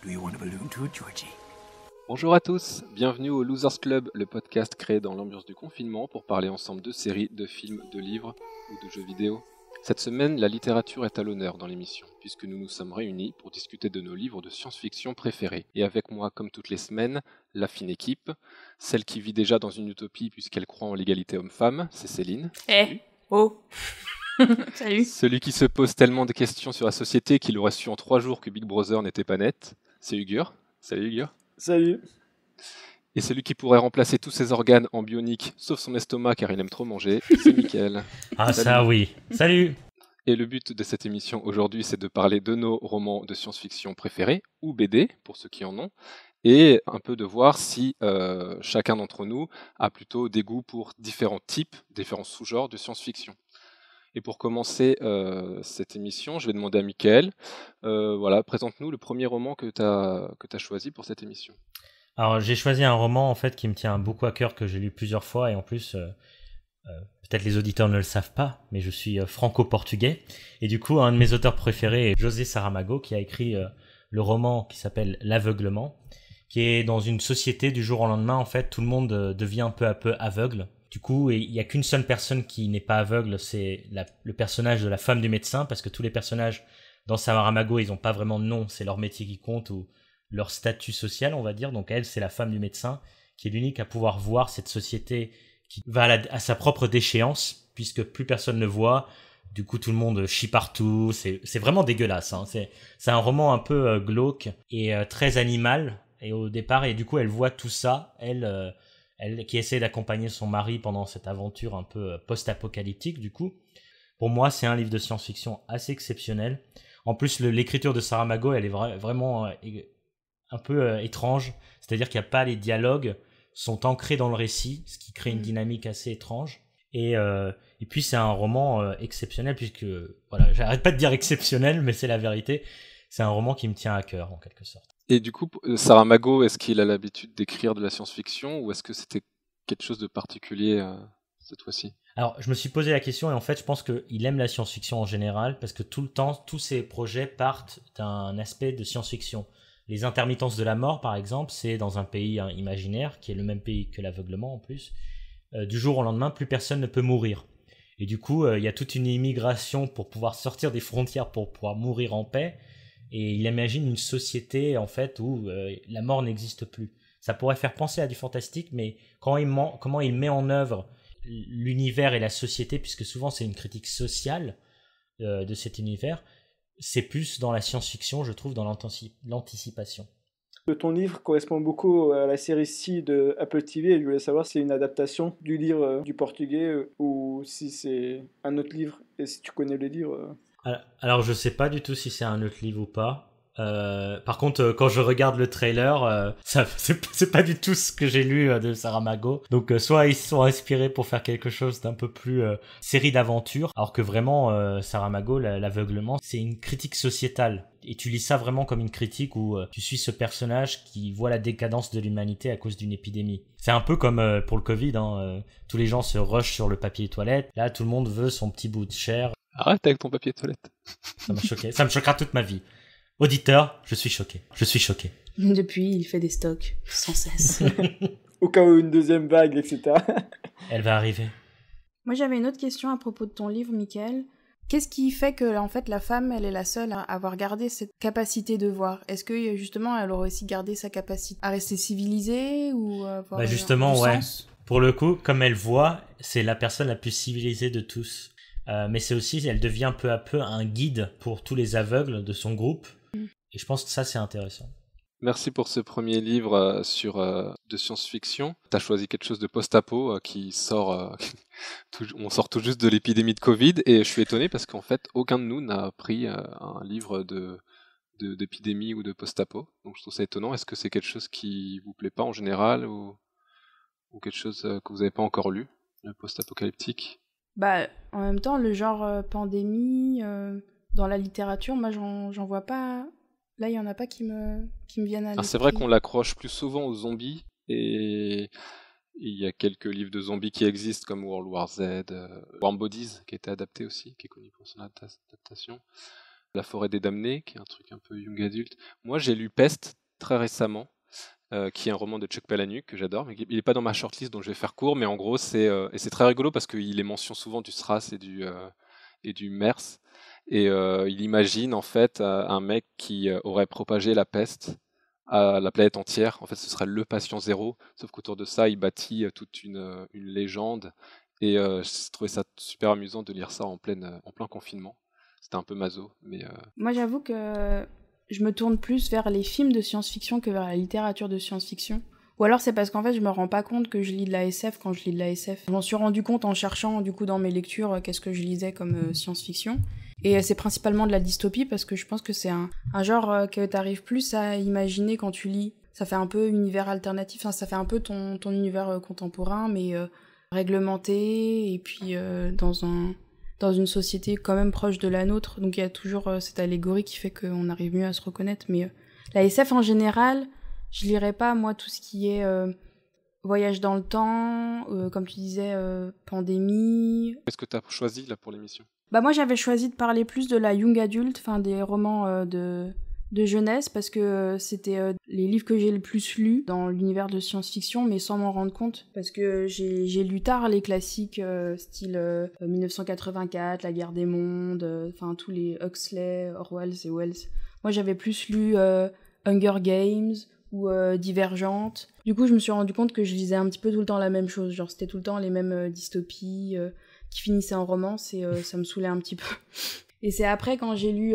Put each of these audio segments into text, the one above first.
Do you want a balloon too, Georgie? Bonjour à tous, bienvenue au Losers Club, le podcast créé dans l'ambiance du confinement pour parler ensemble de séries, de films, de livres ou de jeux vidéo. Cette semaine, la littérature est à l'honneur dans l'émission, puisque nous nous sommes réunis pour discuter de nos livres de science-fiction préférés. Et avec moi, comme toutes les semaines, la fine équipe, celle qui vit déjà dans une utopie puisqu'elle croit en l'égalité homme-femme, c'est Céline. Salut. Oh. Salut. Celui qui se pose tellement de questions sur la société qu'il aurait su en 3 jours que Big Brother n'était pas net, c'est Ugur. Salut Ugur. Salut. Et celui qui pourrait remplacer tous ses organes en bionique, sauf son estomac car il aime trop manger, c'est Mickaël. Ah Salut. ça oui. Salut. Et le but de cette émission aujourd'hui, c'est de parler de nos romans de science-fiction préférés, ou BD, pour ceux qui en ont, et un peu de voir si chacun d'entre nous a plutôt des goûts pour différents types, différents sous-genres de science-fiction. Et pour commencer cette émission, je vais demander à Mickaël, présente-nous le premier roman que tu as choisi pour cette émission. Alors j'ai choisi un roman en fait qui me tient beaucoup à cœur, que j'ai lu plusieurs fois, et en plus peut-être les auditeurs ne le savent pas, mais je suis franco-portugais, et du coup un de mes auteurs préférés est José Saramago, qui a écrit le roman qui s'appelle L'Aveuglement, qui est dans une société du jour au lendemain, en fait tout le monde devient peu à peu aveugle. Du coup, il n'y a qu'une seule personne qui n'est pas aveugle, c'est le personnage de la femme du médecin, parce que tous les personnages dans Saramago, ils n'ont pas vraiment de nom, c'est leur métier qui compte ou leur statut social, on va dire. Donc elle, c'est la femme du médecin, qui est l'unique à pouvoir voir cette société qui va à sa propre déchéance, puisque plus personne ne voit. Du coup, tout le monde chie partout. C'est vraiment dégueulasse, hein. C'est un roman un peu glauque et très animal. Et au départ, et du coup, elle voit tout ça. Elle qui essaie d'accompagner son mari pendant cette aventure un peu post-apocalyptique, du coup. Pour moi, c'est un livre de science-fiction assez exceptionnel. En plus, l'écriture de Saramago, elle est vraiment un peu étrange. C'est-à-dire qu'il n'y a pas les dialogues, sont ancrés dans le récit, ce qui crée une dynamique assez étrange. Et puis, c'est un roman exceptionnel, puisque, voilà, j'arrête pas de dire exceptionnel, mais c'est la vérité. C'est un roman qui me tient à cœur, en quelque sorte. Et du coup, Saramago, est-ce qu'il a l'habitude d'écrire de la science-fiction ou est-ce que c'était quelque chose de particulier cette fois-ci? Alors, je me suis posé la question et en fait, je pense qu'il aime la science-fiction en général parce que tout le temps, tous ses projets partent d'un aspect de science-fiction. Les intermittences de la mort, par exemple, c'est dans un pays imaginaire qui est le même pays que l'aveuglement en plus. Du jour au lendemain, plus personne ne peut mourir. Et du coup, il y a toute une immigration pour pouvoir sortir des frontières pour pouvoir mourir en paix. Et il imagine une société en fait où la mort n'existe plus. Ça pourrait faire penser à du fantastique, mais comment il met en œuvre l'univers et la société, puisque souvent c'est une critique sociale de cet univers, c'est plus dans la science-fiction, je trouve, dans l'anticipation. Ton livre correspond beaucoup à la série C de Apple TV, et je voulais savoir si c'est une adaptation du livre du portugais ou si c'est un autre livre, et si tu connais le livre. Alors je sais pas du tout si c'est un autre livre ou pas. Par contre, quand je regarde le trailer, c'est pas du tout ce que j'ai lu de Saramago. Donc soit ils se sont inspirés pour faire quelque chose d'un peu plus série d'aventures, alors que vraiment Saramago, l'aveuglement, c'est une critique sociétale. Et tu lis ça vraiment comme une critique où tu suis ce personnage qui voit la décadence de l'humanité à cause d'une épidémie. C'est un peu comme pour le Covid, tous les gens se rushent sur le papier toilette. Là, tout le monde veut son petit bout de chair. Arrête avec ton papier de toilette. Ça m'a choqué. Ça me choquera toute ma vie. Auditeur, je suis choqué. Je suis choqué. Depuis, il fait des stocks sans cesse. Au cas où une deuxième vague, etc. Elle va arriver. Moi, j'avais une autre question à propos de ton livre, Mickaël. Qu'est-ce qui fait que, en fait, la femme, elle est la seule à avoir gardé cette capacité de voir? Est-ce que, justement, elle aurait aussi gardé sa capacité à rester civilisée ou avoir Bah justement, du ouais. sens? Pour le coup, comme elle voit, c'est la personne la plus civilisée de tous. Mais c'est aussi, elle devient peu à peu un guide pour tous les aveugles de son groupe. Et je pense que ça, c'est intéressant. Merci pour ce premier livre de science-fiction. Tu as choisi quelque chose de post-apo qui sort... on sort tout juste de l'épidémie de Covid et je suis étonné parce qu'en fait, aucun de nous n'a pris un livre d'épidémie ou de post-apo. Donc je trouve ça étonnant. Est-ce que c'est quelque chose qui vous plaît pas en général ou quelque chose que vous n'avez pas encore lu, le post-apocalyptique? Bah, en même temps, le genre pandémie, dans la littérature, moi, j'en vois pas... Là, il y en a pas qui me viennent à l'esprit. C'est vrai qu'on l'accroche plus souvent aux zombies et il y a quelques livres de zombies qui existent comme World War Z, Warm Bodies qui a été adapté aussi, qui est connu pour son adaptation. La forêt des damnés, qui est un truc un peu young adulte. Moi, j'ai lu Peste très récemment, qui est un roman de Chuck Palahniuk que j'adore, mais il n'est pas dans ma shortlist, donc je vais faire court, mais en gros, c'est très rigolo parce qu'il est mention souvent du SRAS et du MERS, et il imagine en fait un mec qui aurait propagé la peste à la planète entière. En fait, ce serait le patient zéro, sauf qu'autour de ça, il bâtit toute une légende, et j'ai trouvé ça super amusant de lire ça en plein confinement. C'était un peu maso, mais... Moi, j'avoue que je me tourne plus vers les films de science-fiction que vers la littérature de science-fiction. Ou alors c'est parce qu'en fait, je me rends pas compte que je lis de la SF quand je lis de la SF. Je m'en suis rendu compte en cherchant, du coup, dans mes lectures, qu'est-ce que je lisais comme science-fiction. Et c'est principalement de la dystopie parce que je pense que c'est un genre que t'arrives plus à imaginer quand tu lis. Ça fait un peu univers alternatif, enfin, ça fait un peu ton univers contemporain, mais réglementé, et puis dans une société quand même proche de la nôtre. Donc il y a toujours cette allégorie qui fait qu'on arrive mieux à se reconnaître. Mais la SF en général, je lirais pas, moi, tout ce qui est voyage dans le temps, comme tu disais, pandémie. Qu'est-ce que tu as choisi là pour l'émission ? Bah moi, j'avais choisi de parler plus de la young adult, enfin des romans de jeunesse, parce que c'était les livres que j'ai le plus lus dans l'univers de science-fiction, mais sans m'en rendre compte, parce que j'ai lu tard les classiques style 1984, La Guerre des Mondes, enfin tous les Huxley, Orwell et Wells. Moi, j'avais plus lu Hunger Games ou Divergente. Du coup, je me suis rendu compte que je lisais un petit peu tout le temps la même chose, genre c'était tout le temps les mêmes dystopies qui finissaient en romance, et ça me saoulait un petit peu. Et c'est après, quand j'ai lu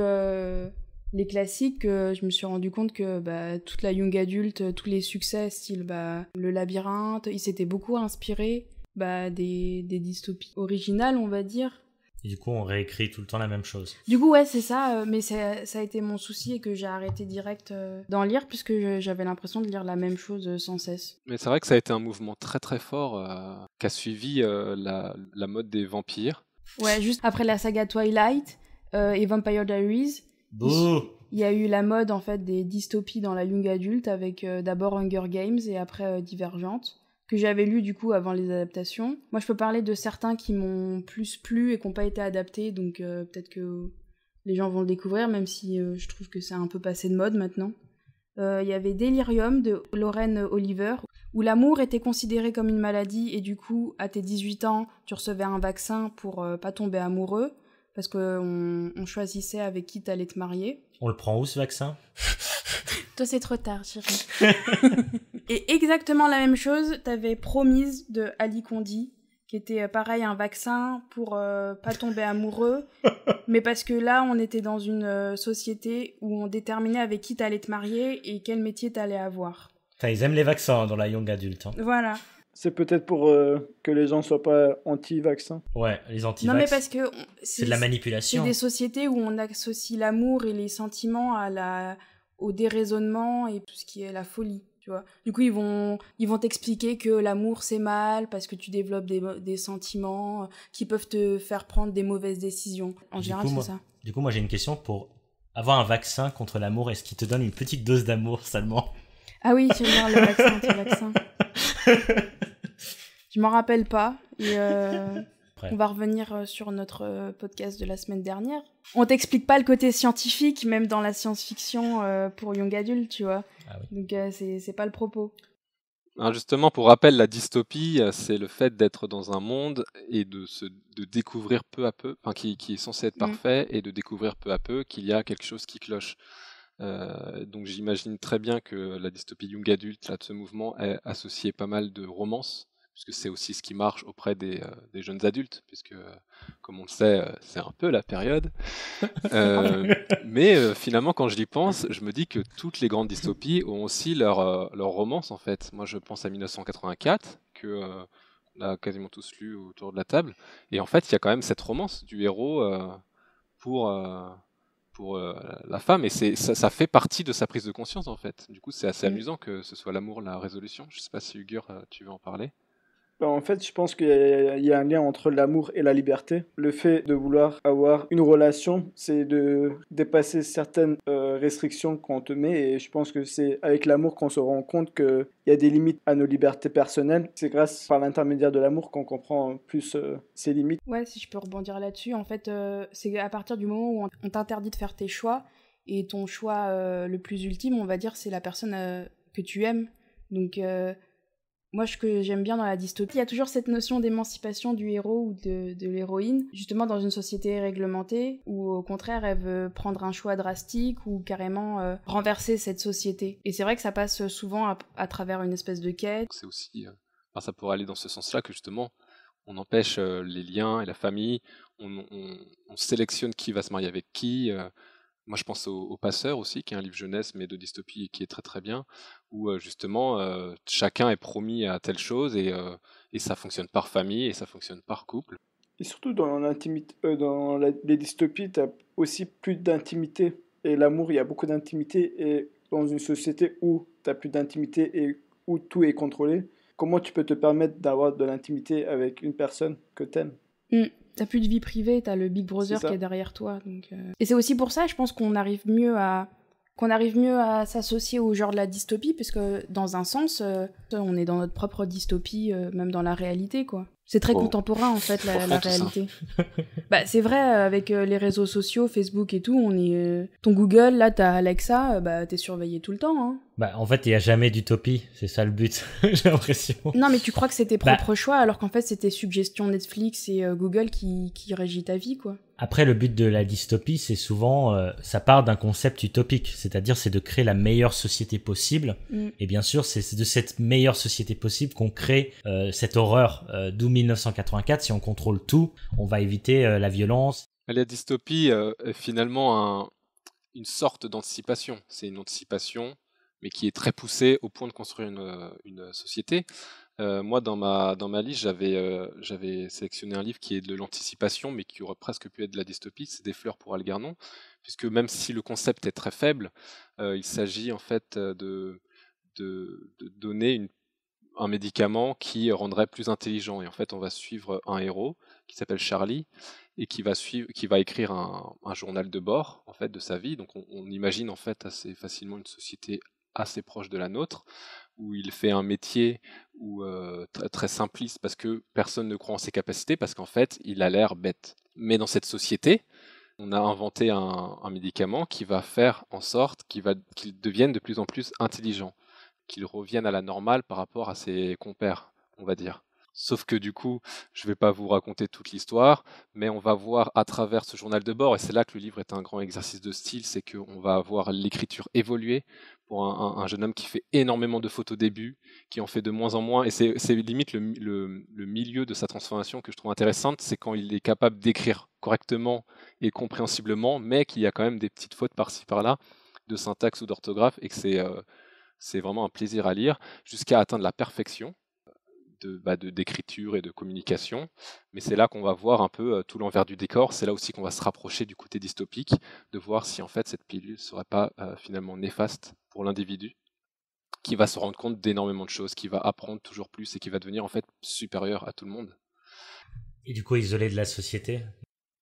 les classiques, je me suis rendu compte que toute la young adulte, tous les succès style Le Labyrinthe, ils s'étaient beaucoup inspirés des dystopies originales, on va dire. Et du coup, on réécrit tout le temps la même chose. Du coup, ouais, c'est ça, mais ça a été mon souci, et que j'ai arrêté direct d'en lire, puisque j'avais l'impression de lire la même chose sans cesse. Mais c'est vrai que ça a été un mouvement très très fort qu'a suivi la mode des vampires. Ouais, juste après la saga Twilight et Vampire Diaries, Bouh! il y a eu la mode en fait des dystopies dans la young adulte, avec d'abord Hunger Games et après Divergente, que j'avais lu du coup avant les adaptations. Moi, je peux parler de certains qui m'ont plus plu et qui n'ont pas été adaptés, donc peut-être que les gens vont le découvrir, même si je trouve que c'est un peu passé de mode maintenant. Il y avait Delirium de Lauren Oliver, où l'amour était considéré comme une maladie, et du coup, à tes 18 ans, tu recevais un vaccin pour pas tomber amoureux, parce qu'on choisissait avec qui t'allais te marier. On le prend où, ce vaccin ? Toi, c'est trop tard, chérie. Et exactement la même chose, t'avais Promise de Ali Kondi, qui était pareil, un vaccin pour pas tomber amoureux, mais parce que là, on était dans une société où on déterminait avec qui t'allais te marier et quel métier t'allais avoir. Putain, ils aiment les vaccins dans la young adulte. Hein. Voilà. C'est peut-être pour que les gens soient pas anti-vaccins. Ouais, les anti-vax. Non, mais parce que c'est de la manipulation. C'est des sociétés où on associe l'amour et les sentiments au déraisonnement et tout ce qui est la folie. Tu vois. Du coup, ils vont t'expliquer que l'amour c'est mal parce que tu développes des sentiments qui peuvent te faire prendre des mauvaises décisions. En général, c'est ça. Du coup, moi j'ai une question. Pour avoir un vaccin contre l'amour, est-ce qu'il te donne une petite dose d'amour seulement ? Ah oui, c'est bien le vaccin, anti-vaccin. Je m'en rappelle pas. Et on va revenir sur notre podcast de la semaine dernière. On t'explique pas le côté scientifique, même dans la science-fiction pour young adult, tu vois. Ah oui. Donc c'est pas le propos. Alors justement, pour rappel, la dystopie, c'est le fait d'être dans un monde et de découvrir peu à peu, enfin qui est censé être parfait, et de découvrir peu à peu qu'il y a quelque chose qui cloche. Donc j'imagine très bien que la dystopie young adulte là, de ce mouvement est associée pas mal de romances, puisque c'est aussi ce qui marche auprès des jeunes adultes, puisque comme on le sait, c'est un peu la période. Mais finalement, quand je y pense, je me dis que toutes les grandes dystopies ont aussi leur romance en fait. Moi, je pense à 1984, que on a quasiment tous lu autour de la table, et en fait, il y a quand même cette romance du héros pour la femme, et ça fait partie de sa prise de conscience en fait. Du coup, c'est assez amusant que ce soit l'amour la résolution. Je sais pas si Ugur, tu veux en parler. En fait, je pense qu'il y a un lien entre l'amour et la liberté. Le fait de vouloir avoir une relation, c'est de dépasser certaines restrictions qu'on te met. Et je pense que c'est avec l'amour qu'on se rend compte qu'il y a des limites à nos libertés personnelles. C'est grâce par l'intermédiaire de l'amour qu'on comprend plus ces limites. Ouais, si je peux rebondir là-dessus, en fait, c'est à partir du moment où on t'interdit de faire tes choix, et ton choix le plus ultime, on va dire, c'est la personne que tu aimes. Donc... moi, ce que j'aime bien dans la dystopie, il y a toujours cette notion d'émancipation du héros ou de l'héroïne, justement dans une société réglementée, où au contraire, elle veut prendre un choix drastique ou carrément renverser cette société. Et c'est vrai que ça passe souvent à travers une espèce de quête. C'est aussi, enfin, ça pourrait aller dans ce sens-là que justement, on empêche les liens et la famille, on sélectionne qui va se marier avec qui. Moi, je pense au Passeur aussi, qui est un livre jeunesse, mais de dystopie, et qui est très très bien, où justement, chacun est promis à telle chose, et ça fonctionne par famille, et ça fonctionne par couple. Et surtout dans l'intimité, les dystopies, tu as aussi plus d'intimité. Et l'amour, il y a beaucoup d'intimité. Et dans une société où tu n'as plus d'intimité et où tout est contrôlé, comment tu peux te permettre d'avoir de l'intimité avec une personne que tu aimes? T'as plus de vie privée, t'as le Big Brother qui est derrière toi. Donc, Et c'est aussi pour ça, je pense qu'on arrive mieux à s'associer au genre de la dystopie, parce que dans un sens, on est dans notre propre dystopie, même dans la réalité, quoi. C'est très contemporain, en fait, la réalité. Bah, c'est vrai, avec les réseaux sociaux, Facebook et tout, on est... ton Google, là, t'as Alexa, bah, t'es surveillé tout le temps, hein. Bah, en fait, il n'y a jamais d'utopie, c'est ça le but, j'ai l'impression. Non, mais tu crois que c'est tes propres choix, alors qu'en fait, c'est tes suggestions Netflix et Google qui régit ta vie, quoi. Après, le but de la dystopie, c'est souvent, ça part d'un concept utopique, c'est-à-dire c'est de créer la meilleure société possible. Et bien sûr, c'est de cette meilleure société possible qu'on crée cette horreur. D'où 1984, si on contrôle tout, on va éviter la violence. La dystopie est finalement une sorte d'anticipation. C'est une anticipation, mais qui est très poussée au point de construire une société. Moi, dans ma liste, j'avais sélectionné un livre qui est de l'anticipation, mais qui aurait presque pu être de la dystopie. C'est Des fleurs pour Algernon, puisque même si le concept est très faible, il s'agit en fait de donner un médicament qui rendrait plus intelligent. Et en fait, on va suivre un héros qui s'appelle Charlie et qui va écrire un journal de bord en fait de sa vie. Donc, on imagine en fait assez facilement une société assez proche de la nôtre, où il fait un métier très simpliste parce que personne ne croit en ses capacités, parce qu'en fait, il a l'air bête. Mais dans cette société, on a inventé un médicament qui va faire en sorte qu'il devienne de plus en plus intelligent, qu'il revienne à la normale par rapport à ses compères, on va dire. Sauf que du coup, je ne vais pas vous raconter toute l'histoire, mais on va voir à travers ce journal de bord, et c'est là que le livre est un grand exercice de style, c'est qu'on va voir l'écriture évoluer pour un jeune homme qui fait énormément de fautes au début, qui en fait de moins en moins, et c'est limite le milieu de sa transformation que je trouve intéressante, c'est quand il est capable d'écrire correctement et compréhensiblement, mais qu'il y a quand même des petites fautes par-ci par-là, de syntaxe ou d'orthographe, et que c'est vraiment un plaisir à lire, jusqu'à atteindre la perfection d'écriture et de communication. Mais c'est là qu'on va voir un peu tout l'envers du décor. C'est là aussi qu'on va se rapprocher du côté dystopique, de voir si en fait cette pilule ne serait pas finalement néfaste pour l'individu, qui va se rendre compte d'énormément de choses, qui va apprendre toujours plus et qui va devenir en fait supérieur à tout le monde. Et du coup isolé de la société.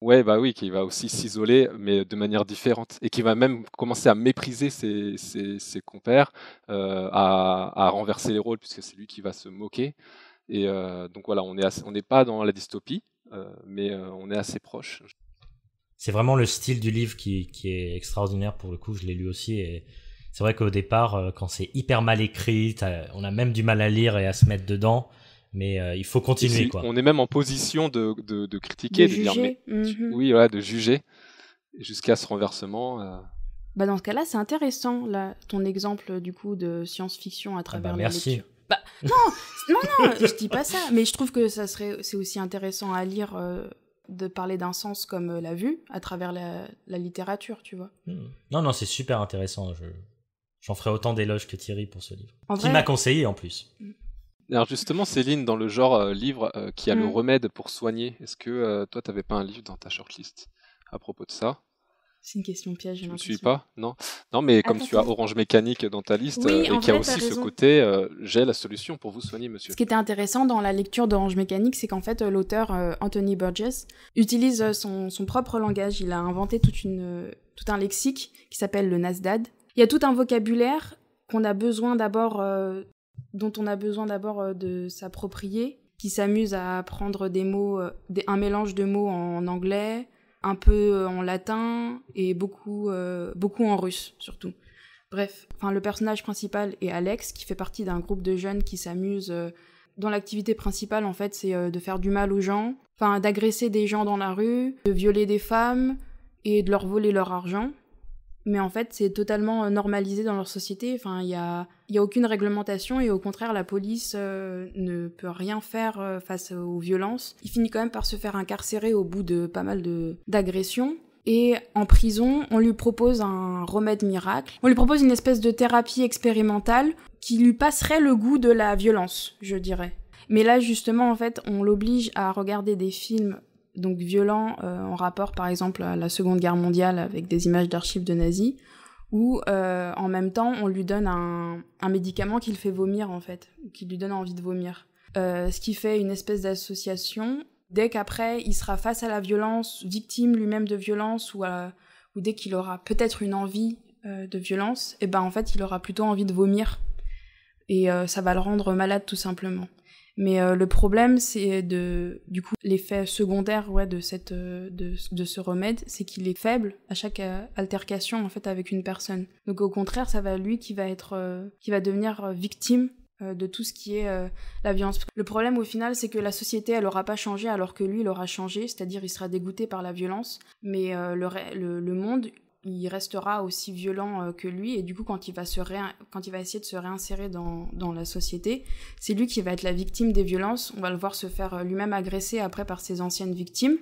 Ouais, bah oui, qui va aussi s'isoler, mais de manière différente, et qui va même commencer à mépriser ses compères, à renverser les rôles, puisque c'est lui qui va se moquer. Et donc voilà, on n'est pas dans la dystopie, mais on est assez proche. C'est vraiment le style du livre qui est extraordinaire pour le coup, je l'ai lu aussi, et c'est vrai qu'au départ, quand c'est hyper mal écrit, on a même du mal à lire et à se mettre dedans. Mais il faut continuer, quoi. On est même en position de critiquer, de dire mais oui, voilà, de juger jusqu'à ce renversement. Bah dans ce cas-là, c'est intéressant là, ton exemple du coup de science-fiction à travers la lecture. Bah non, je dis pas ça, mais je trouve que c'est aussi intéressant à lire de parler d'un sens comme la vue à travers la littérature, tu vois. Non, c'est super intéressant. J'en ferai autant d'éloges que Thierry pour ce livre, qui m'a conseillé en plus. Alors justement, Céline, dans le genre livre qui a le remède pour soigner, est-ce que toi, t'avais pas un livre dans ta shortlist à propos de ça? C'est une question piège, j'ai Tu me l'impression. suis pas? Non? Non, mais comme tu as Attends. Orange Mécanique dans ta liste, Oui, et en qu'il y a vrai, t'as aussi ce raison. côté, j'ai la solution pour vous soigner, monsieur. Ce qui était intéressant dans la lecture d'Orange Mécanique, c'est qu'en fait, l'auteur Anthony Burgess utilise son propre langage. Il a inventé tout un lexique qui s'appelle le Nasdad. Il y a tout un vocabulaire qu'on a besoin d'abord, dont on a besoin d'abord de s'approprier, qui s'amuse à prendre des mots, un mélange de mots en anglais, un peu en latin et beaucoup en russe surtout. Bref, le personnage principal est Alex, qui fait partie d'un groupe de jeunes qui s'amusent, dont l'activité principale en fait c'est de faire du mal aux gens, d'agresser des gens dans la rue, de violer des femmes et de leur voler leur argent. Mais en fait c'est totalement normalisé dans leur société, il y a aucune réglementation et au contraire la police ne peut rien faire face aux violences. Il finit quand même par se faire incarcérer au bout de pas mal d'agressions. Et en prison, on lui propose un remède miracle. On lui propose une espèce de thérapie expérimentale qui lui passerait le goût de la violence, je dirais. Mais là, justement, en fait, on l'oblige à regarder des films donc violents en rapport, par exemple, à la Seconde Guerre mondiale avec des images d'archives de nazis, où en même temps, on lui donne un médicament qui le fait vomir, en fait, qui lui donne envie de vomir. Ce qui fait une espèce d'association. Dès qu'après, il sera face à la violence, victime lui-même de violence, ou dès qu'il aura peut-être une envie de violence, en fait, il aura plutôt envie de vomir. Et ça va le rendre malade, tout simplement. Mais le problème, c'est du coup, l'effet secondaire de ce remède, c'est qu'il est faible à chaque altercation, en fait, avec une personne. Donc au contraire, ça va lui qui va devenir victime de tout ce qui est la violence. Le problème au final, c'est que la société, elle aura pas changé alors que lui, il aura changé, c'est-à-dire il sera dégoûté par la violence, mais le monde, il restera aussi violent que lui, et du coup, quand il va essayer de se réinsérer dans la société, c'est lui qui va être la victime des violences. On va le voir se faire lui-même agresser après par ses anciennes victimes,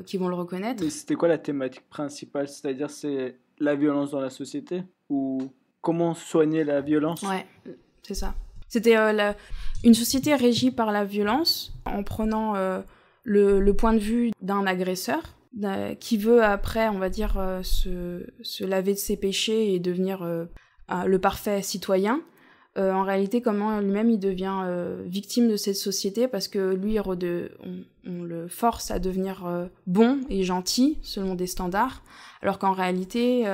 qui vont le reconnaître. Mais c'était quoi la thématique principale? C'est-à-dire, c'est la violence dans la société ou comment soigner la violence? Ouais, c'est ça. C'était une société régie par la violence, en prenant le point de vue d'un agresseur, qui veut après, on va dire, se laver de ses péchés et devenir le parfait citoyen. En réalité, comment lui-même il devient victime de cette société, parce que lui, on le force à devenir bon et gentil selon des standards, alors qu'en réalité,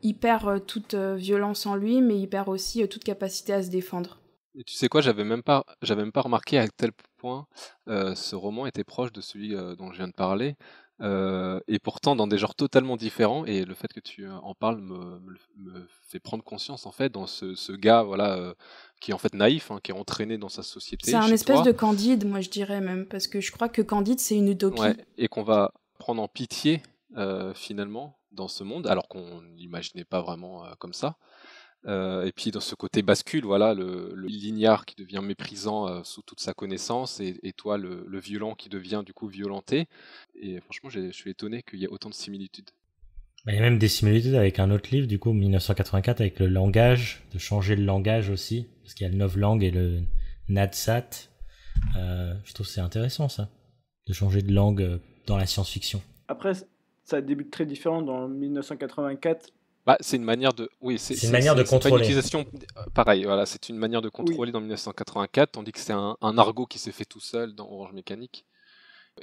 il perd toute violence en lui, mais il perd aussi toute capacité à se défendre. Et tu sais quoi, j'avais même pas remarqué à quel point ce roman était proche de celui dont je viens de parler, et pourtant dans des genres totalement différents. Et le fait que tu en parles me fait prendre conscience en fait dans ce gars qui est en fait naïf, qui est entraîné dans sa société. C'est un espèce de Candide, moi je dirais même, parce que je crois que Candide c'est une utopie. Ouais, et qu'on va prendre en pitié finalement dans ce monde, alors qu'on n'imaginait pas vraiment comme ça. Et puis dans ce côté bascule, le lignard qui devient méprisant sous toute sa connaissance, et toi le violent qui devient du coup violenté. Et franchement, je suis étonné qu'il y ait autant de similitudes. Il y a même des similitudes avec un autre livre, du coup, 1984, avec le langage, de changer le langage aussi, parce qu'il y a le novlangue et le nadsat. Je trouve que c'est intéressant ça, de changer de langue dans la science-fiction. Après, ça débute très différent dans 1984. C'est une manière de, c'est une manière de contrôler. Pas une utilisation pareil, c'est une manière de contrôler dans 1984, tandis que c'est un argot qui s'est fait tout seul dans Orange Mécanique,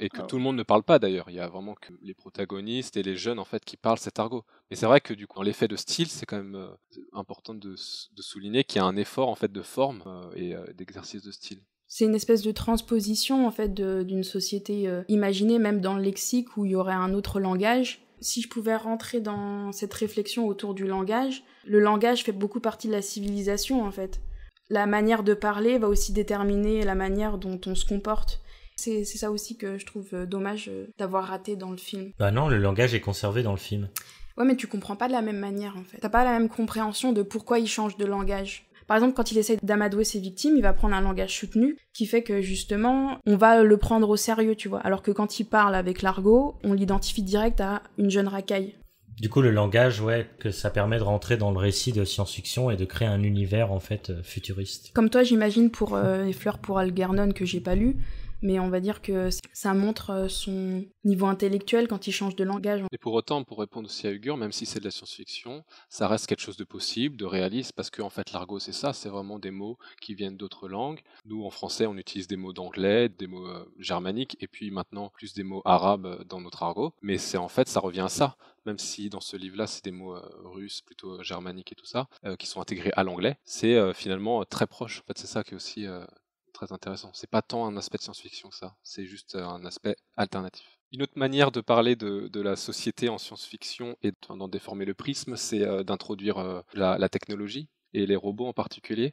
et que tout le monde ne parle pas d'ailleurs. Il y a vraiment que les protagonistes et les jeunes en fait qui parlent cet argot. Mais c'est vrai que du coup, dans l'effet de style, c'est quand même important de souligner qu'il y a un effort en fait de forme et d'exercice de style. C'est une espèce de transposition en fait d'une société imaginée, même dans le lexique où il y aurait un autre langage. Si je pouvais rentrer dans cette réflexion autour du langage, le langage fait beaucoup partie de la civilisation en fait. La manière de parler va aussi déterminer la manière dont on se comporte. C'est ça aussi que je trouve dommage d'avoir raté dans le film. Bah non, le langage est conservé dans le film. Ouais, mais tu comprends pas de la même manière en fait. T'as pas la même compréhension de pourquoi il change de langage. Par exemple, quand il essaie d'amadouer ses victimes, il va prendre un langage soutenu qui fait que justement, on va le prendre au sérieux, tu vois. Alors que quand il parle avec l'argot, on l'identifie direct à une jeune racaille. Du coup, le langage, que ça permet de rentrer dans le récit de science-fiction et de créer un univers en fait futuriste. Comme toi, j'imagine pour Les Fleurs pour Algernon que j'ai pas lu, mais on va dire que ça montre son niveau intellectuel quand il change de langage. Et pour autant, pour répondre aussi à Ugur, même si c'est de la science-fiction, ça reste quelque chose de possible, de réaliste, parce que en fait l'argot c'est ça, c'est vraiment des mots qui viennent d'autres langues. Nous en français on utilise des mots d'anglais, des mots germaniques, et puis maintenant plus des mots arabes dans notre argot, mais c'est en fait ça revient à ça, même si dans ce livre-là c'est des mots russes, plutôt germaniques et tout ça, qui sont intégrés à l'anglais, c'est finalement très proche. En fait c'est ça qui est aussi très intéressant. C'est pas tant un aspect de science-fiction que ça, c'est juste un aspect alternatif. Une autre manière de parler de la société en science-fiction et d'en déformer le prisme, c'est d'introduire la technologie et les robots en particulier.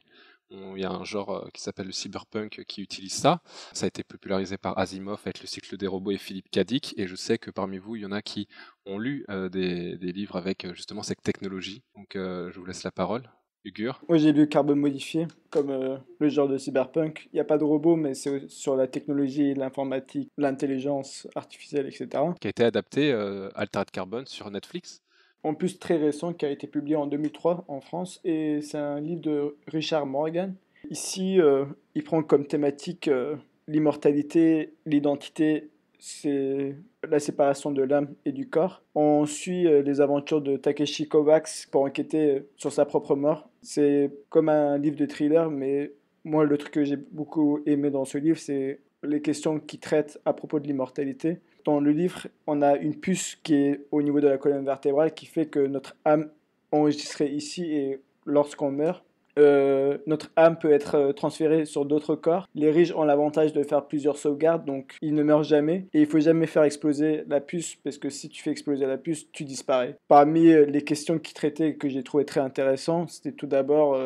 Il y a un genre qui s'appelle le cyberpunk qui utilise ça. Ça a été popularisé par Asimov avec le cycle des robots et Philippe K. Dick. Et je sais que parmi vous, il y en a qui ont lu des livres avec justement cette technologie. Donc je vous laisse la parole. Ugur. Moi j'ai lu Carbone modifié, comme le genre de cyberpunk. Il n'y a pas de robot, mais c'est sur la technologie, l'informatique, l'intelligence artificielle, etc. Qui a été adapté Altered Carbon sur Netflix. En plus très récent, qui a été publié en 2003 en France, et c'est un livre de Richard Morgan. Ici, il prend comme thématique l'immortalité, l'identité, c'est la séparation de l'âme et du corps. On suit les aventures de Takeshi Kovacs pour enquêter sur sa propre mort. C'est comme un livre de thriller, mais moi, le truc que j'ai beaucoup aimé dans ce livre, c'est les questions qu'il traite à propos de l'immortalité. Dans le livre, on a une puce qui est au niveau de la colonne vertébrale qui fait que notre âme enregistrée ici et lorsqu'on meurt, notre âme peut être transférée sur d'autres corps. Les riches ont l'avantage de faire plusieurs sauvegardes, donc ils ne meurent jamais. Et il faut jamais faire exploser la puce, parce que si tu fais exploser la puce, tu disparais. Parmi les questions qu'il traitait que j'ai trouvé très intéressant, c'était tout d'abord,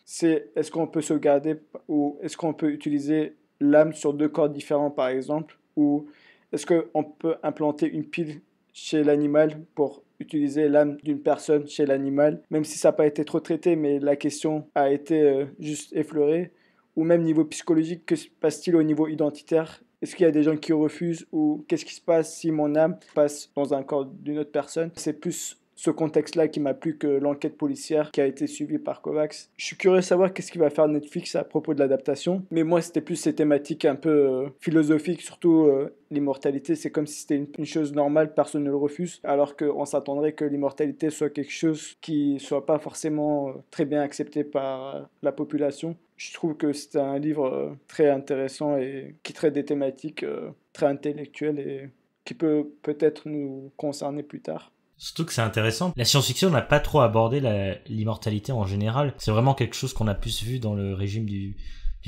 c'est est-ce qu'on peut sauvegarder ou est-ce qu'on peut utiliser l'âme sur deux corps différents par exemple, ou est-ce qu'on peut implanter une pile chez l'animal pour utiliser l'âme d'une personne chez l'animal, même si ça n'a pas été trop traité, mais la question a été juste effleurée. Ou même niveau psychologique, que se passe-t-il au niveau identitaire? Est-ce qu'il y a des gens qui refusent, ou qu'est-ce qui se passe si mon âme passe dans un corps d'une autre personne? C'est plus ce contexte-là qui m'a plu que l'enquête policière qui a été suivie par Kovacs. Je suis curieux de savoir qu'est-ce qu'il va faire Netflix à propos de l'adaptation, mais moi c'était plus ces thématiques un peu philosophiques, surtout l'immortalité. C'est comme si c'était une chose normale, personne ne le refuse, alors qu'on s'attendrait que l'immortalité soit quelque chose qui soit pas forcément très bien accepté par la population. Je trouve que c'est un livre très intéressant et qui traite des thématiques très intellectuelles et qui peut peut-être nous concerner plus tard. Surtout que c'est intéressant. La science-fiction n'a pas trop abordé l'immortalité en général. C'est vraiment quelque chose qu'on a plus vu dans le régime du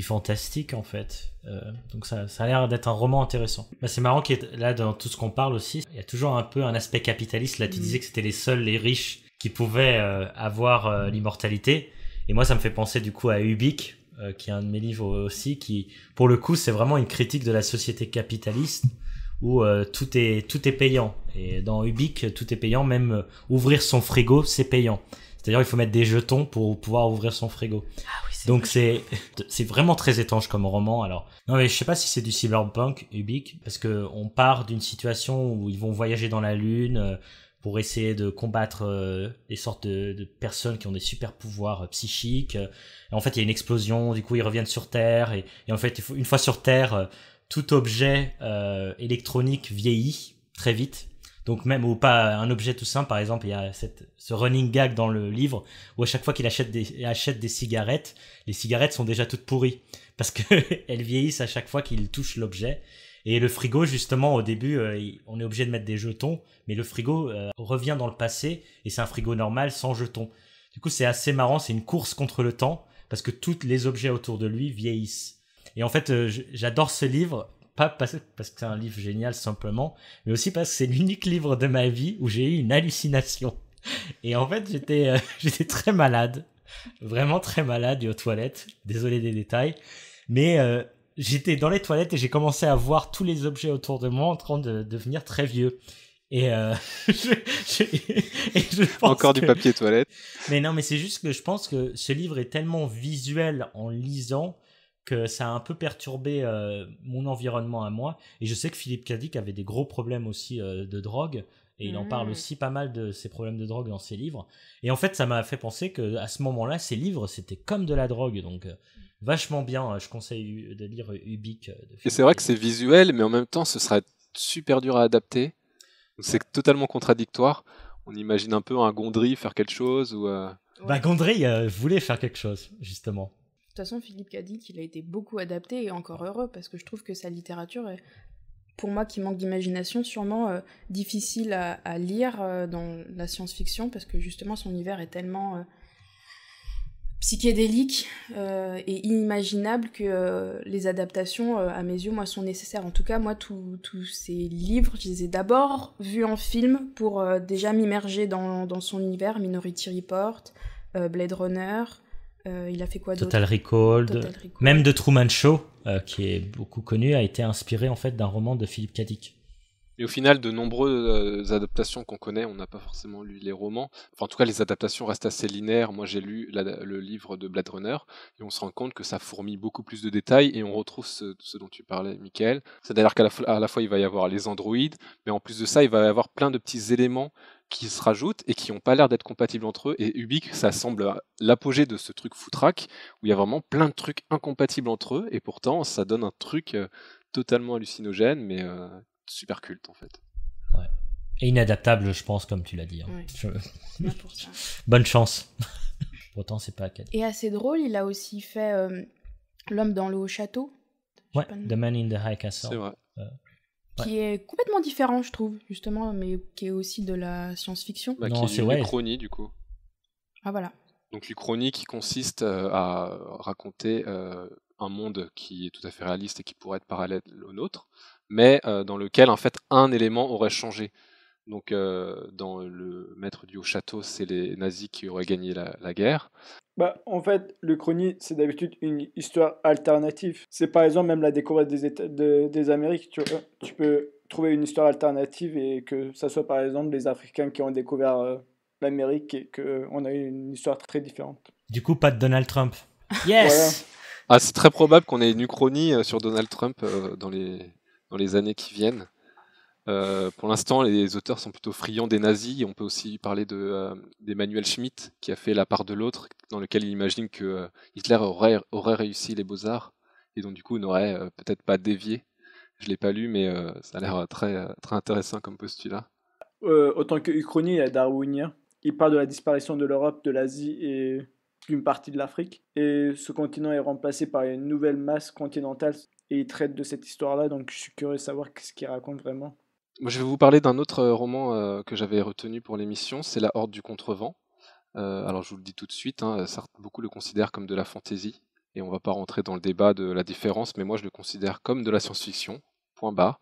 fantastique, en fait. Donc ça a l'air d'être un roman intéressant. Bah, c'est marrant qu'il y ait, là, dans tout ce qu'on parle aussi, il y a toujours un peu un aspect capitaliste. Là, tu disais que c'était les riches qui pouvaient avoir l'immortalité. Et moi, ça me fait penser du coup à Ubik, qui est un de mes livres aussi, qui, pour le coup, c'est vraiment une critique de la société capitaliste, où tout est payant. Et dans Ubik, tout est payant, même ouvrir son frigo, c'est payant. C'est-à-dire il faut mettre des jetons pour pouvoir ouvrir son frigo. Ah oui, donc c'est vraiment très étrange comme roman. Alors non, mais je sais pas si c'est du cyberpunk Ubik, parce que on part d'une situation où ils vont voyager dans la lune pour essayer de combattre des sortes de personnes qui ont des super pouvoirs psychiques. Et en fait il y a une explosion, du coup ils reviennent sur Terre, et en fait une fois sur Terre, tout objet électronique vieillit très vite. Donc même, ou pas un objet tout simple, par exemple, il y a ce running gag dans le livre où à chaque fois qu'il achète des cigarettes, les cigarettes sont déjà toutes pourries parce que elles vieillissent à chaque fois qu'il touche l'objet. Et le frigo, justement, au début, on est obligé de mettre des jetons, mais le frigo revient dans le passé et c'est un frigo normal sans jetons. Du coup, c'est assez marrant, c'est une course contre le temps parce que tous les objets autour de lui vieillissent. Et en fait, j'adore ce livre. Pas parce que c'est un livre génial simplement, mais aussi parce que c'est l'unique livre de ma vie où j'ai eu une hallucination. Et en fait, j'étais très malade, vraiment très malade aux toilettes, désolé des détails, mais j'étais dans les toilettes et j'ai commencé à voir tous les objets autour de moi en train de devenir très vieux. Et je pense encore du papier toilette. Mais non, mais c'est juste que je pense que ce livre est tellement visuel en lisant que ça a un peu perturbé mon environnement à moi. Et je sais que Philippe K. Dick avait des gros problèmes aussi de drogue. Et il en parle aussi pas mal de ses problèmes de drogue dans ses livres. Et en fait, ça m'a fait penser que à ce moment-là, ses livres, c'était comme de la drogue. Donc, vachement bien. Je conseille de lire Ubik. Et c'est vrai que c'est visuel, mais en même temps, ce serait super dur à adapter. Donc, c'est totalement contradictoire. On imagine un peu un Gondry faire quelque chose ou. Bah, Gondry voulait faire quelque chose, justement. De toute façon, Philippe a dit qu'il a été beaucoup adapté, et encore heureux, parce que je trouve que sa littérature est, pour moi qui manque d'imagination, sûrement difficile à lire dans la science-fiction, parce que justement son univers est tellement psychédélique et inimaginable que les adaptations, à mes yeux, moi, sont nécessaires. En tout cas, moi, tous ces livres, je les ai d'abord vus en film pour déjà m'immerger dans son univers, Minority Report, Blade Runner. Il a fait quoi d'autre ? Total Recall. Même The Truman Show, qui est beaucoup connu, a été inspiré en fait d'un roman de Philip K. Dick. Et au final, de nombreuses adaptations qu'on connaît, on n'a pas forcément lu les romans. Enfin, en tout cas, les adaptations restent assez linéaires. Moi, j'ai lu le livre de Blade Runner, et on se rend compte que ça fourmille beaucoup plus de détails, et on retrouve ce dont tu parlais, Michael. C'est-à-dire qu'à la fois, il va y avoir les androïdes, mais en plus de ça, il va y avoir plein de petits éléments qui se rajoutent et qui n'ont pas l'air d'être compatibles entre eux. Et Ubik, ça semble l'apogée de ce truc foutraque, où il y a vraiment plein de trucs incompatibles entre eux, et pourtant, ça donne un truc totalement hallucinogène, mais super culte en fait. Ouais. Et inadaptable, je pense, comme tu l'as dit. Hein. Ouais. Pour ça. Bonne chance. Pourtant, c'est pas académique. Et assez drôle, il a aussi fait L'homme dans le haut château. Ouais, The Man in the High Castle. C'est vrai. Qui est complètement différent, je trouve, justement, mais qui est aussi de la science-fiction. Bah, Non, qui c'est est ouais. l'Uchronie du coup. Ah voilà. Donc l'Uchronie qui consiste à raconter un monde qui est tout à fait réaliste et qui pourrait être parallèle au nôtre, mais dans lequel en fait un élément aurait changé. Donc dans le maître du haut château, c'est les nazis qui auraient gagné la guerre. Bah, en fait, l'Uchronie, c'est d'habitude une histoire alternative. C'est par exemple même la découverte des Amériques. Tu peux trouver une histoire alternative et que ça soit par exemple les Africains qui ont découvert l'Amérique et qu'on a eu une histoire très différente. Du coup, pas de Donald Trump. Yes. Ah, c'est très probable qu'on ait une Uchronie sur Donald Trump dans les années qui viennent. Pour l'instant, les auteurs sont plutôt friands des nazis. On peut aussi parler d'Emmanuel Schmitt, qui a fait La part de l'autre, dans lequel il imagine que Hitler aurait réussi les beaux-arts, et donc du coup n'aurait peut-être pas dévié. Je l'ai pas lu, mais ça a l'air très, très intéressant comme postulat. Autant que Uchronie, il y a Darwinien. Il parle de la disparition de l'Europe, de l'Asie et d'une partie de l'Afrique. Et ce continent est remplacé par une nouvelle masse continentale. Et il traite de cette histoire-là, donc je suis curieux de savoir ce qu'il raconte vraiment. Moi, je vais vous parler d'un autre roman que j'avais retenu pour l'émission, c'est La Horde du Contrevent. Alors je vous le dis tout de suite, hein, beaucoup le considèrent comme de la fantaisie, et on va pas rentrer dans le débat de la différence, mais moi je le considère comme de la science-fiction, point barre.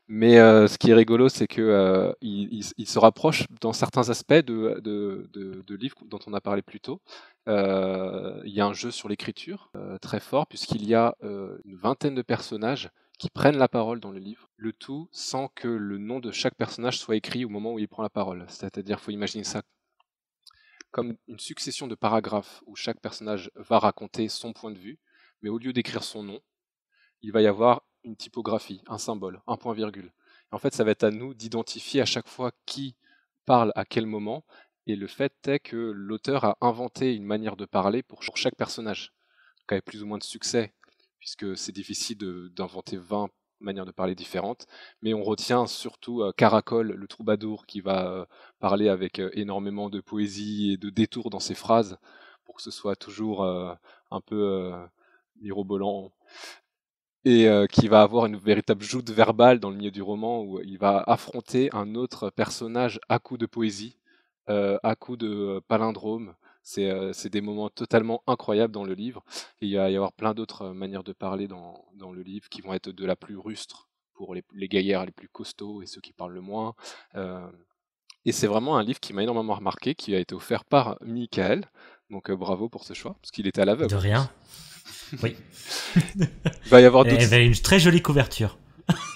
Mais ce qui est rigolo, c'est que il se rapproche dans certains aspects de livres dont on a parlé plus tôt. Il y a un jeu sur l'écriture très fort, puisqu'il y a une vingtaine de personnages qui prennent la parole dans le livre, le tout sans que le nom de chaque personnage soit écrit au moment où il prend la parole. C'est-à-dire, faut imaginer ça comme une succession de paragraphes où chaque personnage va raconter son point de vue, mais au lieu d'écrire son nom, il va y avoir une typographie, un symbole, un point-virgule. En fait, ça va être à nous d'identifier à chaque fois qui parle à quel moment, et le fait est que l'auteur a inventé une manière de parler pour chaque personnage, donc avec plus ou moins de succès, puisque c'est difficile d'inventer 20 manières de parler différentes, mais on retient surtout Caracol, le troubadour, qui va parler avec énormément de poésie et de détours dans ses phrases, pour que ce soit toujours un peu mirobolant, et qui va avoir une véritable joute verbale dans le milieu du roman, où il va affronter un autre personnage à coups de poésie, à coups de palindrome. C'est des moments totalement incroyables dans le livre. Et il va y avoir plein d'autres manières de parler dans le livre qui vont être de la plus rustre pour les gaillards les plus costauds et ceux qui parlent le moins. Et c'est vraiment un livre qui m'a énormément remarqué, qui a été offert par Michael. Donc bravo pour ce choix, parce qu'il était à l'aveugle. De rien. Oui. Il va y avoir d'autres... Il avait une très jolie couverture.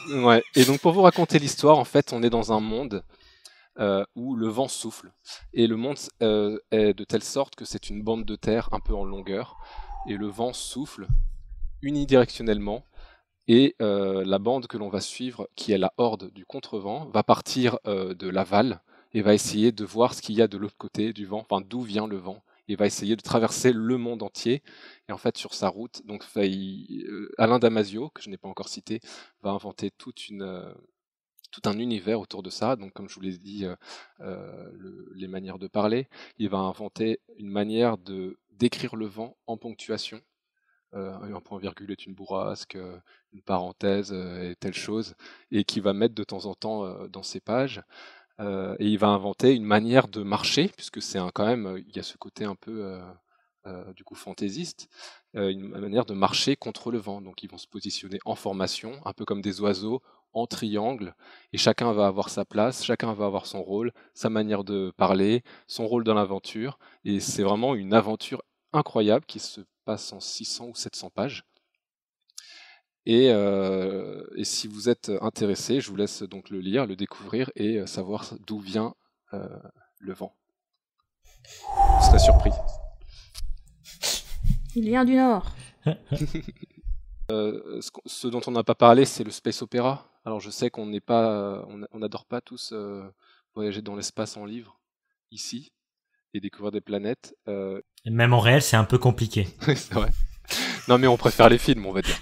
Ouais. Et donc pour vous raconter l'histoire, en fait, on est dans un monde où le vent souffle. Et le monde est de telle sorte que c'est une bande de terre un peu en longueur. Et le vent souffle unidirectionnellement. Et la bande que l'on va suivre, qui est la horde du contrevent, va partir de l'aval et va essayer de voir ce qu'il y a de l'autre côté du vent, enfin d'où vient le vent. Il va essayer de traverser le monde entier. Et en fait, sur sa route, donc Alain Damasio, que je n'ai pas encore cité, va inventer tout un univers autour de ça. Donc, comme je vous l'ai dit, les manières de parler. Il va inventer une manière de décrire le vent en ponctuation. Un point-virgule est une bourrasque, une parenthèse est telle chose, et qui va mettre de temps en temps dans ses pages. Et il va inventer une manière de marcher, puisque quand même, il y a ce côté un peu du coup fantaisiste, une manière de marcher contre le vent. Donc ils vont se positionner en formation, un peu comme des oiseaux, en triangle, et chacun va avoir sa place, chacun va avoir son rôle, sa manière de parler, son rôle dans l'aventure, et c'est vraiment une aventure incroyable qui se passe en 600 ou 700 pages. Et si vous êtes intéressé, je vous laisse donc le lire, le découvrir et savoir d'où vient le vent. Vous serez surpris. Il vient du Nord. Ce dont on n'a pas parlé, c'est le space opéra. Alors je sais qu'on n'est pas, on n'adore pas tous voyager dans l'espace en livre ici et découvrir des planètes. Et même en réel, c'est un peu compliqué. Oui, c'est vrai. Non, mais on préfère les films, on va dire.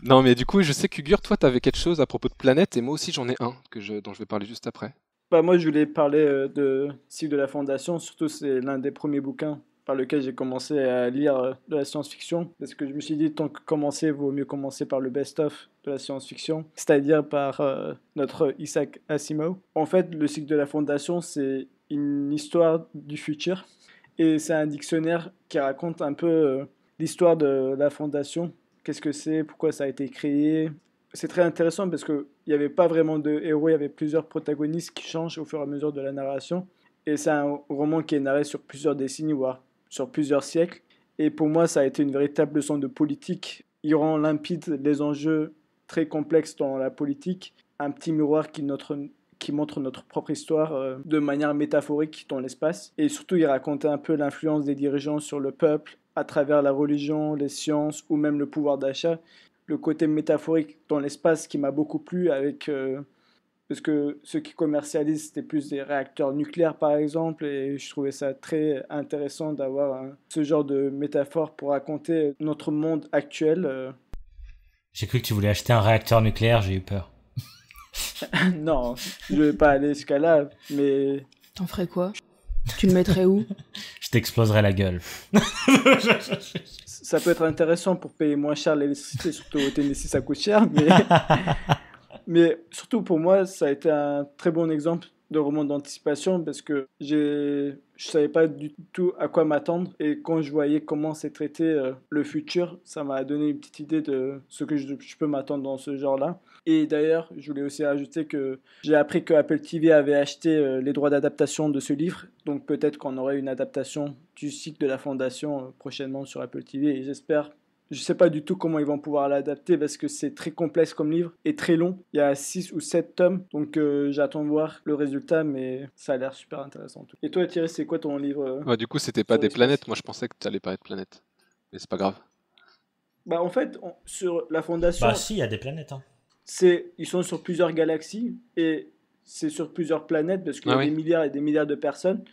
Non, mais du coup, je sais qu'Ugur, toi, tu avais quelque chose à propos de planètes, et moi aussi, j'en ai un dont je vais parler juste après. Bah, moi, je voulais parler de Cycle de la Fondation. Surtout, c'est l'un des premiers bouquins par lequel j'ai commencé à lire de la science-fiction. Parce que je me suis dit, tant que commencer, vaut mieux commencer par le best-of de la science-fiction, c'est-à-dire par notre Isaac Asimov. En fait, le Cycle de la Fondation, c'est une histoire du futur. Et c'est un dictionnaire qui raconte un peu l'histoire de la Fondation. Qu'est-ce que c'est, pourquoi ça a été créé. C'est très intéressant parce qu'il n'y avait pas vraiment de héros, il y avait plusieurs protagonistes qui changent au fur et à mesure de la narration. Et c'est un roman qui est narré sur plusieurs décennies, voire sur plusieurs siècles. Et pour moi, ça a été une véritable leçon de politique. Il rend limpide les enjeux très complexes dans la politique. Un petit miroir qui montre notre propre histoire de manière métaphorique dans l'espace. Et surtout, il racontait un peu l'influence des dirigeants sur le peuple à travers la religion, les sciences ou même le pouvoir d'achat. Le côté métaphorique dans l'espace qui m'a beaucoup plu parce que ceux qui commercialisent, c'était plus des réacteurs nucléaires par exemple, et je trouvais ça très intéressant d'avoir ce genre de métaphore pour raconter notre monde actuel. J'ai cru que tu voulais acheter un réacteur nucléaire, j'ai eu peur. Non, je vais pas aller jusqu'à là, mais... T'en ferais quoi? Tu le mettrais où? Je t'exploserai la gueule. Ça peut être intéressant pour payer moins cher l'électricité, surtout au Tennessee ça coûte cher, mais surtout pour moi ça a été un très bon exemple de roman d'anticipation parce que je savais pas du tout à quoi m'attendre, et quand je voyais comment c'est traité le futur, ça m'a donné une petite idée de ce que je peux m'attendre dans ce genre-là. Et d'ailleurs, je voulais aussi ajouter que j'ai appris que Apple TV avait acheté les droits d'adaptation de ce livre, donc peut-être qu'on aurait une adaptation du cycle de la Fondation prochainement sur Apple TV, et j'espère. Je sais pas du tout comment ils vont pouvoir l'adapter parce que c'est très complexe comme livre et très long. Il y a 6 ou 7 tomes, donc j'attends de voir le résultat, mais ça a l'air super intéressant. Et toi, Thierry, c'est quoi ton livre Ouais, du coup, c'était pas sur des l'espace? planètes. Moi, je pensais que tu allais parler de planètes. Mais c'est pas grave. Bah, en fait, sur la Fondation, Bah si, il y a des planètes. Hein. ils sont sur plusieurs galaxies et c'est sur plusieurs planètes parce qu'il y Ah a des oui, milliards et des milliards de personnes,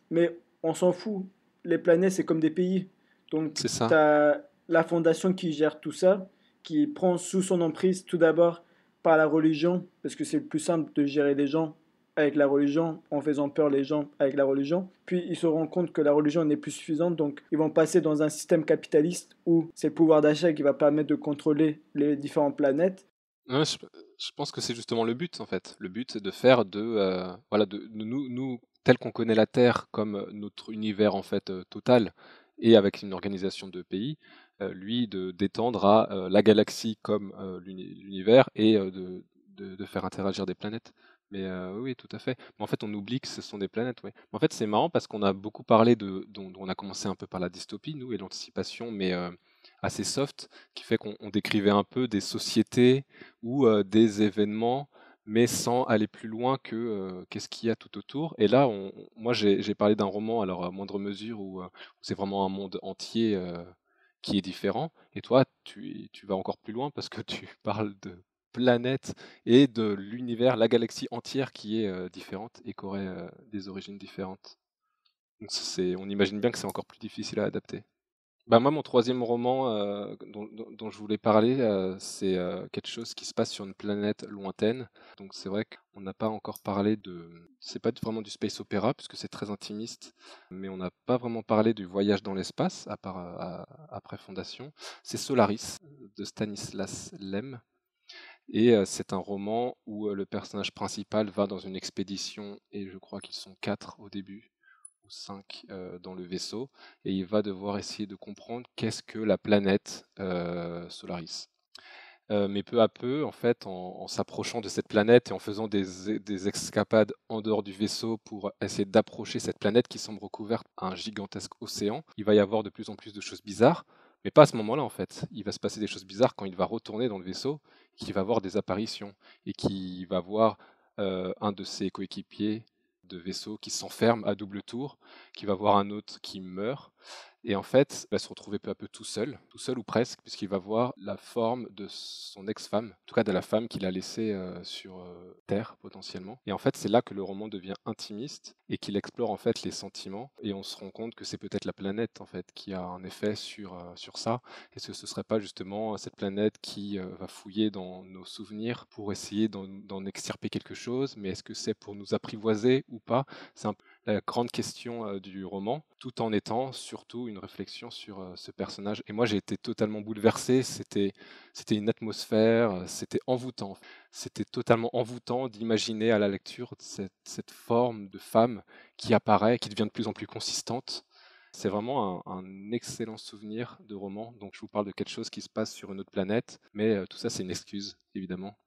mais on s'en fout. Les planètes, c'est comme des pays. Donc, c'est tu ça. as la Fondation qui gère tout ça, qui prend sous son emprise tout d'abord par la religion, parce que c'est le plus simple de gérer les gens avec la religion, en faisant peur les gens avec la religion. Puis ils se rendent compte que la religion n'est plus suffisante, donc ils vont passer dans un système capitaliste où c'est le pouvoir d'achat qui va permettre de contrôler les différentes planètes. Ouais, je pense que c'est justement le but, en fait. Le but, c'est de faire voilà, de nous, tel qu'on connaît la Terre comme notre univers, en fait, total, et avec une organisation de pays, lui, d'étendre à la galaxie comme l'univers et de faire interagir des planètes. Mais oui, oui, tout à fait. Mais en fait, on oublie que ce sont des planètes, oui. Mais en fait, c'est marrant parce qu'on a beaucoup parlé dont on a commencé un peu par la dystopie, nous, et l'anticipation, mais assez soft, qui fait qu'on décrivait un peu des sociétés ou des événements, mais sans aller plus loin que qu'est-ce qu'il y a tout autour. Et là, moi, j'ai parlé d'un roman, alors à moindre mesure, où c'est vraiment un monde entier qui est différent. Et toi, tu vas encore plus loin parce que tu parles de planètes et de l'univers, la galaxie entière qui est différente et qui aurait des origines différentes. Donc on imagine bien que c'est encore plus difficile à adapter. Bah moi, mon troisième roman dont je voulais parler, c'est quelque chose qui se passe sur une planète lointaine. Donc c'est vrai qu'on n'a pas encore parlé c'est pas vraiment du space opéra, puisque c'est très intimiste, mais on n'a pas vraiment parlé du voyage dans l'espace, à part après Fondation. C'est Solaris, de Stanislas Lem. Et c'est un roman où le personnage principal va dans une expédition, et je crois qu'ils sont 4 au début, ou 5 dans le vaisseau, et il va devoir essayer de comprendre qu'est-ce que la planète Solaris. Mais peu à peu, en fait, en s'approchant de cette planète et en faisant des escapades en dehors du vaisseau pour essayer d'approcher cette planète qui semble recouverte à un gigantesque océan, il va y avoir de plus en plus de choses bizarres, mais pas à ce moment-là en fait. Il va se passer des choses bizarres quand il va retourner dans le vaisseau, qu'il va voir des apparitions et qu'il va voir un de ses coéquipiers de vaisseau qui s'enferme à double tour, qui va voir un autre qui meurt. Et en fait, il va se retrouver peu à peu tout seul ou presque, puisqu'il va voir la forme de son ex-femme, en tout cas de la femme qu'il a laissée sur Terre potentiellement. Et en fait, c'est là que le roman devient intimiste et qu'il explore en fait les sentiments. Et on se rend compte que c'est peut-être la planète en fait qui a un effet sur ça. Est-ce que ce serait pas justement cette planète qui va fouiller dans nos souvenirs pour essayer d'en extirper quelque chose? Mais est-ce que c'est pour nous apprivoiser ou pas? C'est un peu la grande question du roman, tout en étant surtout une réflexion sur ce personnage. Et moi, j'ai été totalement bouleversé. C'était une atmosphère, c'était envoûtant. C'était totalement envoûtant d'imaginer à la lecture cette forme de femme qui apparaît, qui devient de plus en plus consistante. C'est vraiment un excellent souvenir de roman. Donc, je vous parle de quelque chose qui se passe sur une autre planète, mais tout ça, c'est une excuse, évidemment.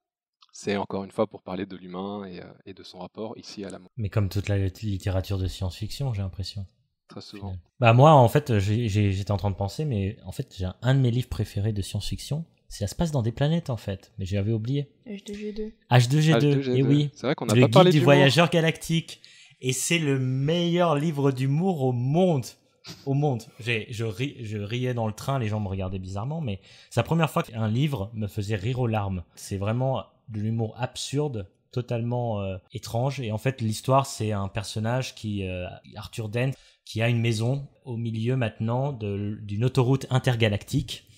C'est encore une fois pour parler de l'humain et de son rapport ici à la mort. Mais comme toute la littérature de science-fiction, j'ai l'impression. Très souvent. Bah moi, en fait, j'étais en train de penser, mais en fait, j'ai un de mes livres préférés de science-fiction. Ça se passe dans des planètes, en fait, mais j'avais oublié. H2G2. H2G2, et oui. C'est vrai qu'on n'a pas parlé Le guide du d'humour. voyageur galactique. Et c'est le meilleur livre d'humour au monde. Au monde. Je riais dans le train, les gens me regardaient bizarrement, mais c'est la première fois qu'un livre me faisait rire aux larmes. C'est vraiment de l'humour absurde, totalement étrange. Et en fait, l'histoire, c'est un personnage Arthur Dent, qui a une maison au milieu maintenant d'une autoroute intergalactique.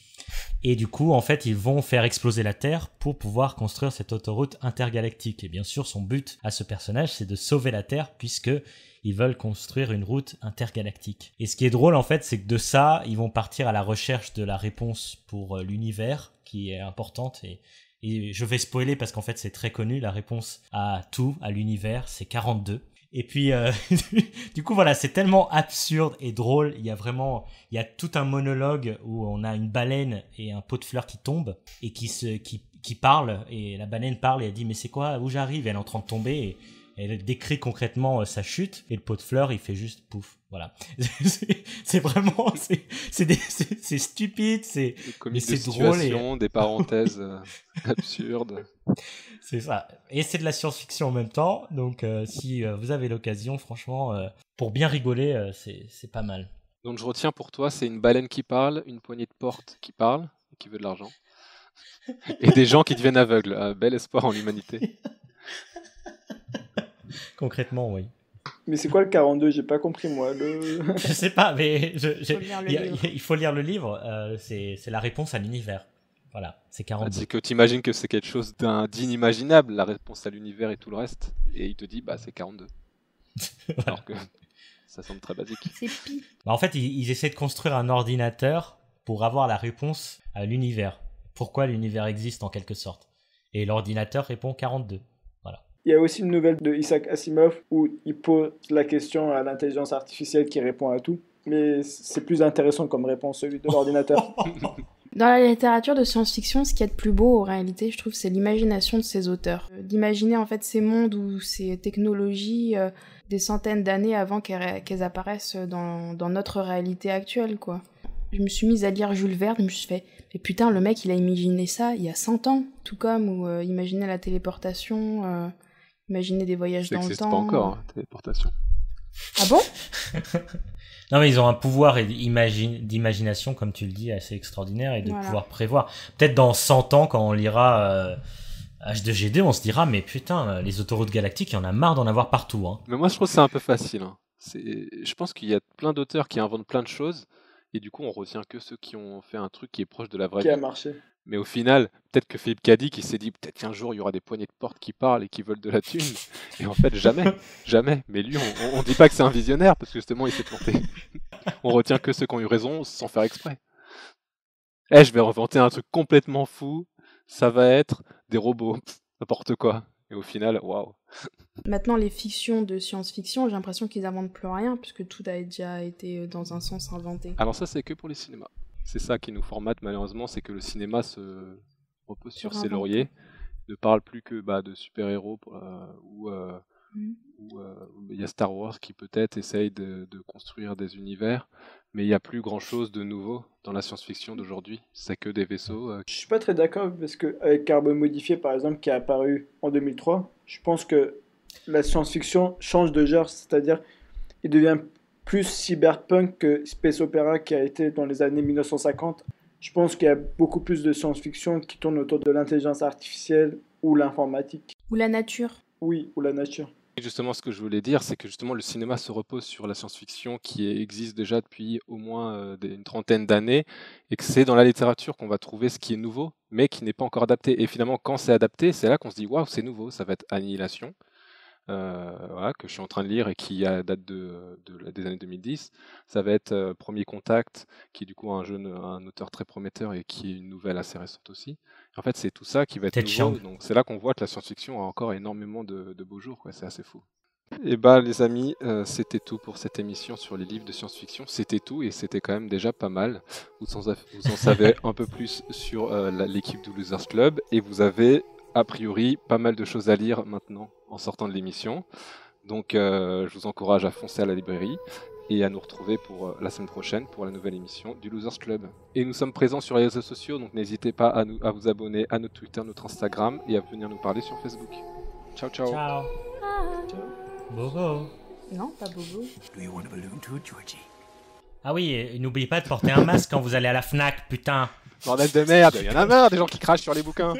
Et du coup, en fait, ils vont faire exploser la Terre pour pouvoir construire cette autoroute intergalactique. Et bien sûr, son but à ce personnage, c'est de sauver la Terre, puisque ils veulent construire une route intergalactique. Et ce qui est drôle, en fait, c'est que de ça, ils vont partir à la recherche de la réponse pour l'univers, qui est importante. Et je vais spoiler parce qu'en fait, c'est très connu. La réponse à tout, à l'univers, c'est 42. Et puis, du coup, voilà, c'est tellement absurde et drôle. Il y a tout un monologue où on a une baleine et un pot de fleurs qui tombe et qui parle. Et la baleine parle et elle dit, mais c'est quoi, où j'arrive? Et elle est en train de tomber et elle décrit concrètement sa chute. Et le pot de fleurs, il fait juste pouf. Voilà. C'est vraiment, c'est stupide, des comiques mais de c'est drôle situation, des parenthèses absurdes. C'est ça. Et c'est de la science-fiction en même temps. Donc, si vous avez l'occasion, franchement, pour bien rigoler, c'est pas mal. Donc, je retiens pour toi, c'est une baleine qui parle, une poignée de porte qui parle et qui veut de l'argent. Et des gens qui deviennent aveugles. Bel espoir en l'humanité. Concrètement, oui. Mais c'est quoi le 42? J'ai pas compris, moi. Je sais pas, mais il faut lire le livre. C'est la réponse à l'univers. Voilà, c'est 42. C'est que tu imagines que c'est quelque chose d'inimaginable, la réponse à l'univers et tout le reste. Et il te dit, bah c'est 42. Voilà. Alors que ça semble très basique. C'est pi. Bah, en fait, ils essaient de construire un ordinateur pour avoir la réponse à l'univers. Pourquoi l'univers existe en quelque sorte. Et l'ordinateur répond 42. Voilà. Il y a aussi une nouvelle de Isaac Asimov où il pose la question à l'intelligence artificielle qui répond à tout. Mais c'est plus intéressant comme réponse, celui de l'ordinateur. Dans la littérature de science-fiction, ce qu'il y a de plus beau, en réalité, je trouve, c'est l'imagination de ces auteurs. D'imaginer, en fait, ces mondes ou ces technologies des centaines d'années avant qu'elles apparaissent dans notre réalité actuelle, quoi. Je me suis mise à lire Jules Verne, je me suis fait, mais putain, le mec, il a imaginé ça il y a 100 ans. Tout comme, ou imaginer la téléportation, imaginer des voyages dans le temps. Ça n'existe pas encore, hein, téléportation. Ah bon? Non, mais ils ont un pouvoir d'imagination, comme tu le dis, assez extraordinaire et de pouvoir prévoir. Peut-être dans 100 ans, quand on lira H2G2, on se dira, mais putain, les autoroutes galactiques, il y en a marre d'en avoir partout. Hein. Mais moi, je trouve que c'est un peu facile. Hein. Je pense qu'il y a plein d'auteurs qui inventent plein de choses, et du coup on retient que ceux qui ont fait un truc qui est proche de la vraie qui a vie. marché. Mais au final, peut-être que Philippe Cadic, il s'est dit peut-être qu'un jour il y aura des poignées de porte qui parlent et qui veulent de la thune. Et en fait, jamais, jamais. Mais lui, on dit pas que c'est un visionnaire parce que justement il s'est planté. On retient que ceux qui ont eu raison sans faire exprès. Je vais inventer un truc complètement fou. Ça va être des robots, n'importe quoi. Et au final, waouh. Maintenant, les fictions de science-fiction, j'ai l'impression qu'ils inventent plus rien, puisque tout a déjà été dans un sens inventé. Alors ça, c'est que pour les cinémas. C'est ça qui nous formate malheureusement, c'est que le cinéma se repose sur ses lauriers, ne parle plus que de super-héros, ou il y a Star Wars qui peut-être essaye de construire des univers, mais il n'y a plus grand-chose de nouveau dans la science-fiction d'aujourd'hui. C'est que des vaisseaux. Je suis pas très d'accord parce que avec Carbone Modifié par exemple qui est apparu en 2003, je pense que la science-fiction change de genre, c'est-à-dire il devient plus cyberpunk que space opera qui a été dans les années 1950. Je pense qu'il y a beaucoup plus de science-fiction qui tourne autour de l'intelligence artificielle ou l'informatique. Ou la nature. Oui, ou la nature. Et justement, ce que je voulais dire, c'est que justement le cinéma se repose sur la science-fiction qui existe déjà depuis au moins une trentaine d'années, et que c'est dans la littérature qu'on va trouver ce qui est nouveau, mais qui n'est pas encore adapté. Et finalement, quand c'est adapté, c'est là qu'on se dit waouh, c'est nouveau, ça va être Annihilation. Voilà, que je suis en train de lire et qui date des années 2010. Ça va être Premier Contact, qui est du coup un auteur très prometteur et qui est une nouvelle assez récente aussi. En fait, c'est tout ça qui va être nouveau. Donc c'est là qu'on voit que la science-fiction a encore énormément de beaux jours, quoi. C'est assez fou. Et les amis, c'était tout pour cette émission sur les livres de science-fiction. C'était tout et c'était quand même déjà pas mal. Vous en savez un peu plus sur l'équipe du Losers Club et vous avez a priori pas mal de choses à lire maintenant en sortant de l'émission. Donc je vous encourage à foncer à la librairie et à nous retrouver pour la semaine prochaine pour la nouvelle émission du Losers Club. Et nous sommes présents sur les réseaux sociaux, donc n'hésitez pas à vous abonner à notre Twitter, notre Instagram et à venir nous parler sur Facebook. Ciao, ciao. Ciao. Ciao. Bobo. Non, pas Bobo. Do you want a balloon too, Georgie? Ah oui, et n'oubliez pas de porter un masque quand vous allez à la Fnac, putain. Bordel de merde, il y en a marre des gens qui crachent sur les bouquins.